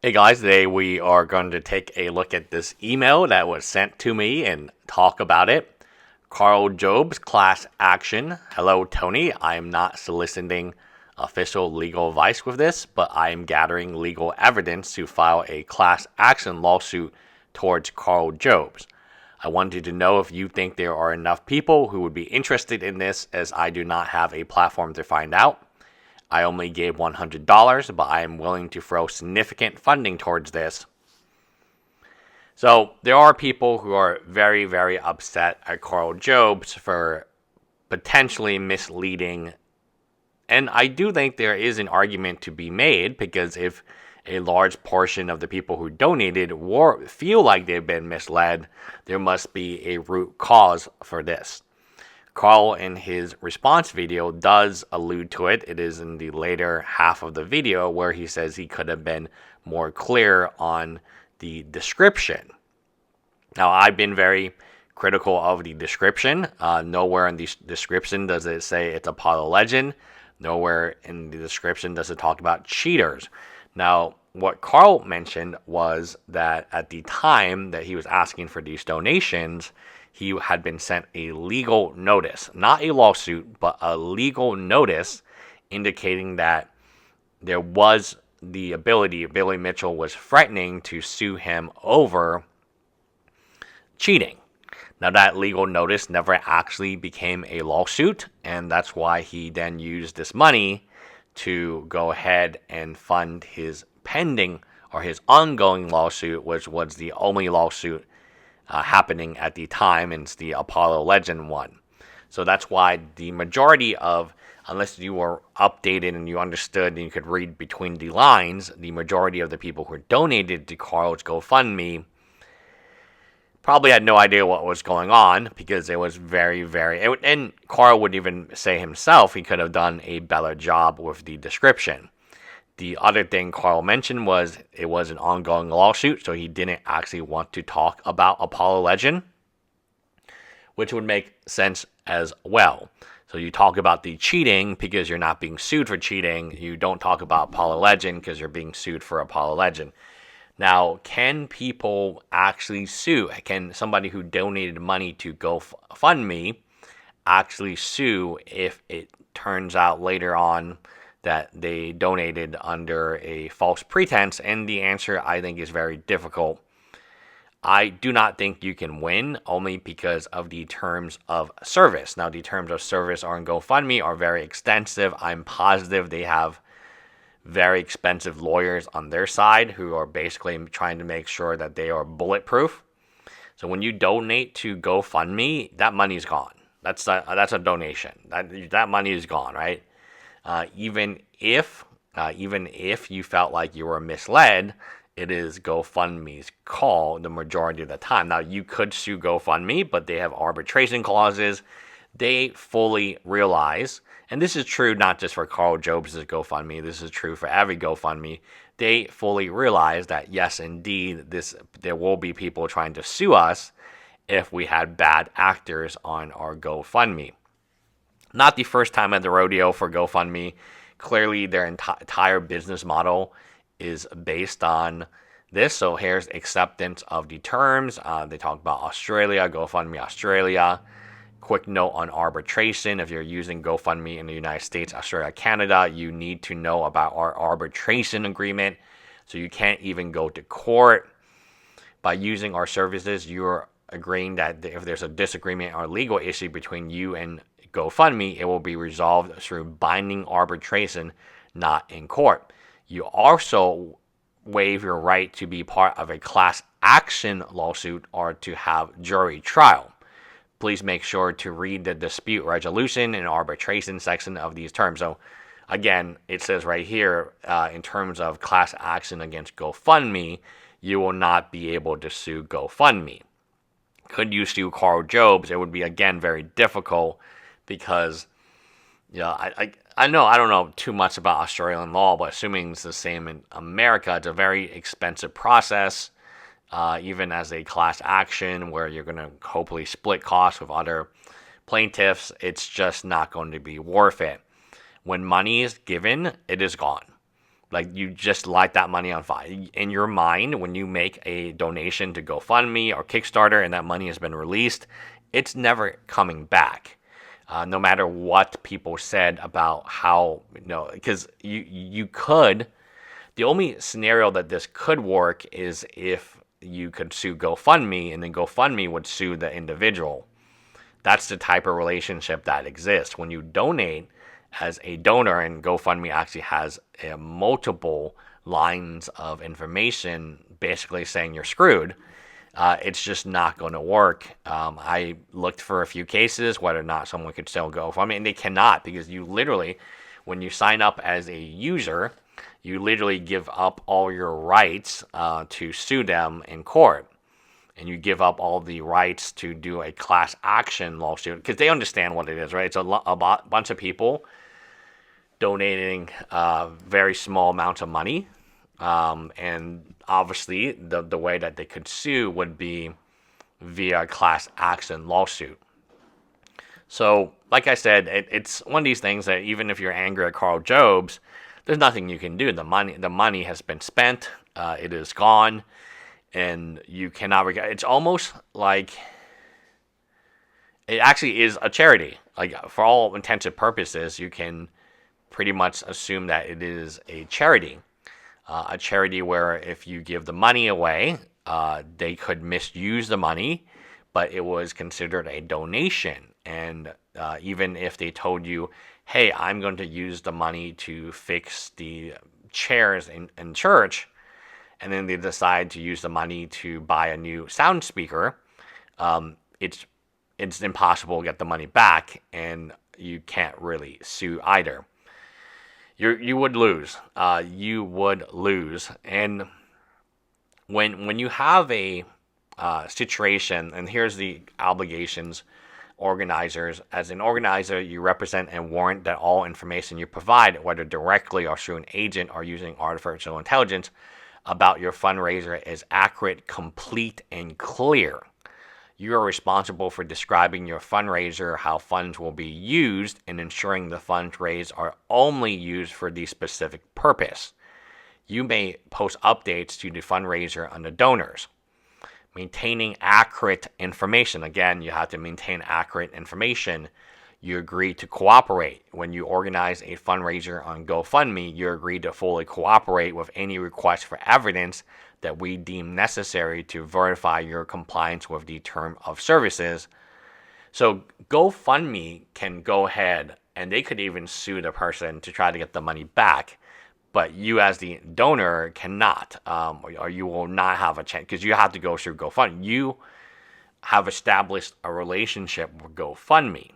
Hey guys, today we are going to take a look at this email that was sent to me and talk about it. Karl Jobst class action. Hello, Tony. I am not soliciting official legal advice with this, but I am gathering legal evidence to file a class action lawsuit towards Karl Jobst. I wanted to know if you think there are enough people who would be interested in this, as I do not have a platform to find out. I only gave $100, but I am willing to throw significant funding towards this. So there are people who are very, very upset at Karl Jobst for potentially misleading. And I do think there is an argument to be made, because if a large portion of the people who donated feel like they've been misled, there must be a root cause for this. Karl, in his response video, does allude to it. It is in the later half of the video where he says he could have been more clear on the description. Now, I've been very critical of the description. Nowhere in the description does it say it's Apollo Legend. Nowhere in the description does it talk about cheaters. Now, what Karl mentioned was that at the time that he was asking for these donations, he had been sent a legal notice, not a lawsuit, but a legal notice indicating that there was the ability, Billy Mitchell was threatening to sue him over cheating. Now, that legal notice never actually became a lawsuit, and that's why he then used this money to go ahead and fund his pending or his ongoing lawsuit, which was the only lawsuit happening at the time, and it's the Apollo Legend one. So that's why the majority of, unless you were updated and you understood and you could read between the lines, the majority of the people who donated to Karl's GoFundMe probably had no idea what was going on, because it was and Karl would even say himself he could have done a better job with the description. The other thing Karl mentioned was it was an ongoing lawsuit, so he didn't actually want to talk about Apollo Legend, which would make sense as well. So you talk about the cheating because you're not being sued for cheating. You don't talk about Apollo Legend because you're being sued for Apollo Legend. Now, can people actually sue? Can somebody who donated money to GoFundMe actually sue if it turns out later on that they donated under a false pretense? And the answer, I think, is very difficult. I do not think you can win, only because of the terms of service. Now, the terms of service on GoFundMe are very extensive. I'm positive they have very expensive lawyers on their side who are basically trying to make sure that they are bulletproof. So when you donate to GoFundMe, that money's gone. That's a donation. That money is gone, right? Even if you felt like you were misled, it is GoFundMe's call the majority of the time. Now, you could sue GoFundMe, but they have arbitration clauses. They fully realize, and this is true not just for Karl Jobst's GoFundMe, this is true for every GoFundMe, they fully realize that, yes, indeed, there will be people trying to sue us if we had bad actors on our GoFundMe. Not the first time at the rodeo for GoFundMe. Clearly, their entire business model is based on this. So here's acceptance of the terms. They talk about Australia, GoFundMe Australia. Quick note on arbitration. If you're using GoFundMe in the United States, Australia, Canada, you need to know about our arbitration agreement. So you can't even go to court. By using our services, you're agreeing that if there's a disagreement or legal issue between you and GoFundMe, it will be resolved through binding arbitration, not in court. You also waive your right to be part of a class action lawsuit or to have jury trial. Please make sure to read the dispute resolution and arbitration section of these terms. So again, it says right here, in terms of class action against GoFundMe, you will not be able to sue GoFundMe. Could you sue Karl Jobst? It would be, again, very difficult, because I don't know too much about Australian law, but assuming it's the same in America, it's a very expensive process, even as a class action where you're going to hopefully split costs with other plaintiffs. It's just not going to be worth it. When money is given, it is gone. Like, you just light that money on fire. In your mind, when you make a donation to GoFundMe or Kickstarter and that money has been released, it's never coming back. No matter what people said about how, because you could, the only scenario that this could work is if you could sue GoFundMe and then GoFundMe would sue the individual. That's the type of relationship that exists. When you donate as a donor, and GoFundMe actually has multiple lines of information basically saying you're screwed, it's just not going to work. I looked for a few cases whether or not someone could sell GoFundMe, and they cannot, because you literally, when you sign up as a user, you literally give up all your rights to sue them in court. And you give up all the rights to do a class action lawsuit, because they understand what it is, right? It's a bunch of people donating very small amounts of money. And obviously, the way that they could sue would be via a class action lawsuit. So, like I said, it's one of these things that even if you're angry at Karl Jobst, there's nothing you can do. The money has been spent. It is gone. And you cannot it's almost like it actually is a charity. Like, for all intents and purposes, you can pretty much assume that it is a charity. A charity where if you give the money away, they could misuse the money, but it was considered a donation. And even if they told you, hey, I'm going to use the money to fix the chairs in church, and then they decide to use the money to buy a new sound speaker, it's impossible to get the money back, and you can't really sue either. You would lose. You would lose. And when you have a situation, and here's the obligations, organizers. As an organizer, you represent and warrant that all information you provide, whether directly or through an agent or using artificial intelligence, about your fundraiser is accurate, complete, and clear. You are responsible for describing your fundraiser, how funds will be used, and ensuring the funds raised are only used for the specific purpose. You may post updates to the fundraiser on the donors. Maintaining accurate information. Again, you have to maintain accurate information. You agree to cooperate. When you organize a fundraiser on GoFundMe, you agree to fully cooperate with any request for evidence that we deem necessary to verify your compliance with the term of services. So GoFundMe can go ahead and they could even sue the person to try to get the money back. But you as the donor cannot, or you will not have a chance, because you have to go through GoFundMe. You have established a relationship with GoFundMe.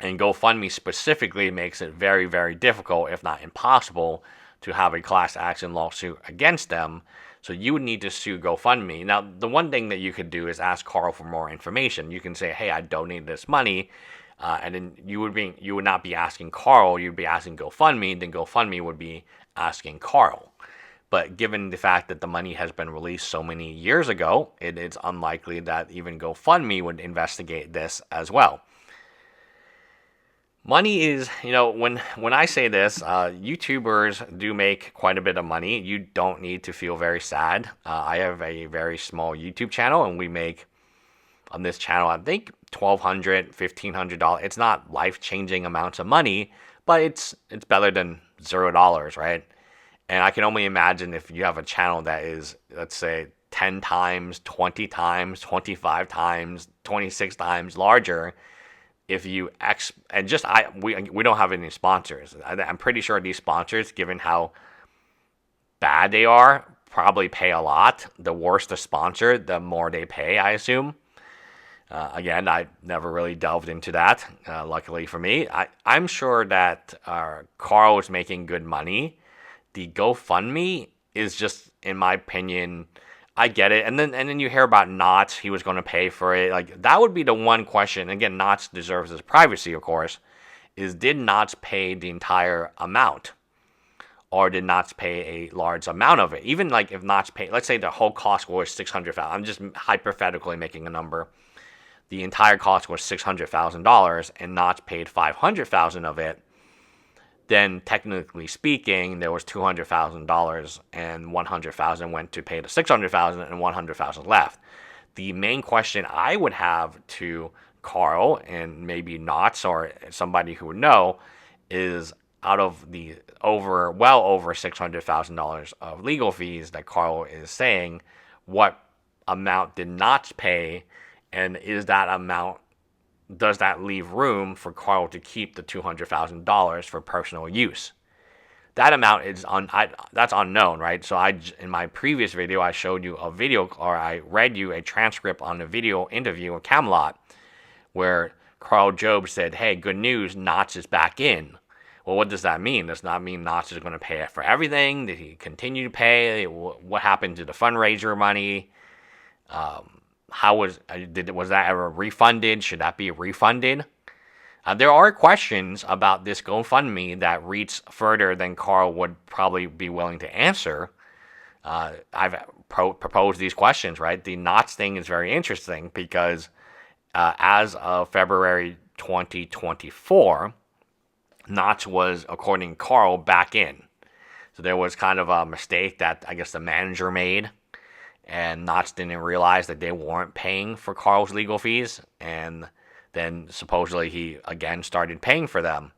And GoFundMe specifically makes it very, very difficult, if not impossible, to have a class action lawsuit against them. So you would need to sue GoFundMe. Now, the one thing that you could do is ask Karl for more information. You can say, hey, I donated this money. And then you would not be asking Karl, you'd be asking GoFundMe, then GoFundMe would be asking Karl. But given the fact that the money has been released so many years ago, it is unlikely that even GoFundMe would investigate this as well. Money is, when I say this, YouTubers do make quite a bit of money. You don't need to feel very sad. I have a very small YouTube channel, and we make on this channel, I think, $1,200, $1,500. It's not life-changing amounts of money, but it's better than $0, right? And I can only imagine if you have a channel that is, let's say, 10 times, 20 times, 25 times, 26 times larger. If you we don't have any sponsors. I'm pretty sure these sponsors, given how bad they are, probably pay a lot. The worse the sponsor, the more they pay, I assume. Again, I never really delved into that, luckily for me. I'm sure that Karl is making good money. The GoFundMe is just, in my opinion, I get it. And then you hear about Knotts, he was going to pay for it. Like, that would be the one question. Again, Knotts deserves his privacy, of course. Is did Knotts pay the entire amount? Or did Knotts pay a large amount of it? Even like if Knotts paid, let's say the whole cost was $600,000. I'm just hypothetically making a number. The entire cost was $600,000 and Knotts paid $500,000 of it. then technically speaking, there was $200,000 and $100,000 went to pay the $600,000 and $100,000 left. The main question I would have to Karl and maybe Knots or somebody who would know is, out of the well over $600,000 of legal fees that Karl is saying, what amount did Knots pay, and does that leave room for Karl to keep the $200,000 for personal use? That amount is that's unknown, right? So in my previous video, I showed you a video, or I read you a transcript on a video interview with Camelot, where Karl Jobst said, "Hey, good news, Knots is back in." Well, what does that mean? Does that mean Knots is going to pay for everything? Did he continue to pay? What happened to the fundraiser money? Was that ever refunded? Should that be refunded? There are questions about this GoFundMe that reach further than Karl would probably be willing to answer. I've proposed these questions, right? The Knots thing is very interesting because as of February 2024, Knots was, according to Karl, back in. So there was kind of a mistake that I guess the manager made, and Knots didn't realize that they weren't paying for Karl's legal fees, and then supposedly he again started paying for them.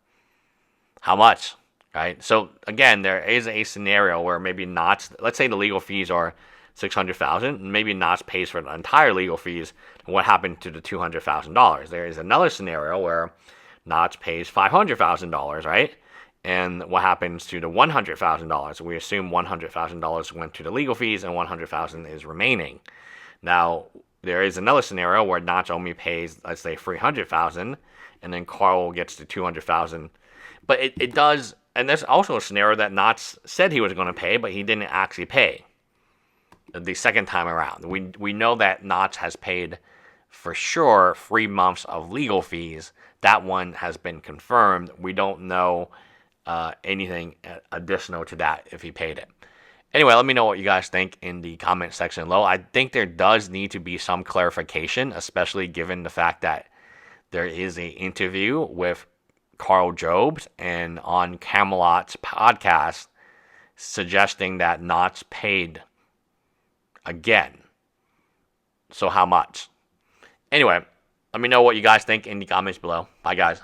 How much? Right? So again, there is a scenario where maybe Knots, let's say the legal fees are $600,000, and maybe Knots pays for the entire legal fees. And what happened to the $200,000? There is another scenario where Knots pays $500,000, right? And what happens to the $100,000? We assume $100,000 went to the legal fees and $100,000 is remaining. Now, there is another scenario where Knots only pays, let's say, $300,000, and then Karl gets the $200,000. But it does, and there's also a scenario that Knots said he was going to pay, but he didn't actually pay the second time around. We know that Knots has paid for sure 3 months of legal fees. That one has been confirmed. We don't know anything additional to that if he paid it. Anyway, let me know what you guys think in the comment section below. I think there does need to be some clarification, especially given the fact that there is an interview with Karl Jobst and on Camelot's podcast suggesting that Knots paid again. So how much? Anyway, let me know what you guys think in the comments below. Bye, guys.